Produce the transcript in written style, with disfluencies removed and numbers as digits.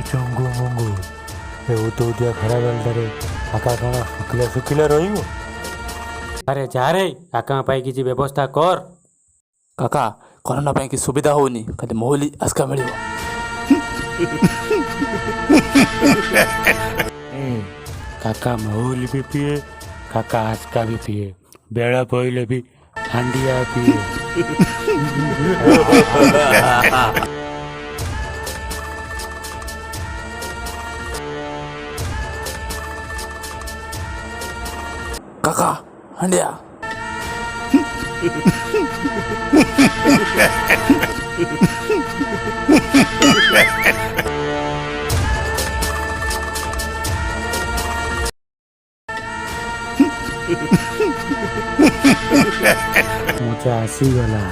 चंगू मंगू એવું તો ઉદ્યા ખરાબ રે આકા કાણા સુકલે સુકલે રહ્યું अरे जा रे आका पाई की व्यवस्था कर काका कोरोना ପାଇଁ କି ସୁବିଧା ହଉନି ଖାଲି ମହୁଲି ଆସ୍କା ମିଳିବ। काका महुल भी पिए काका आस्का भी पिए बेड़ा पहिले भी हांडिया पिए। काका हंडिया मुझे आसी गला।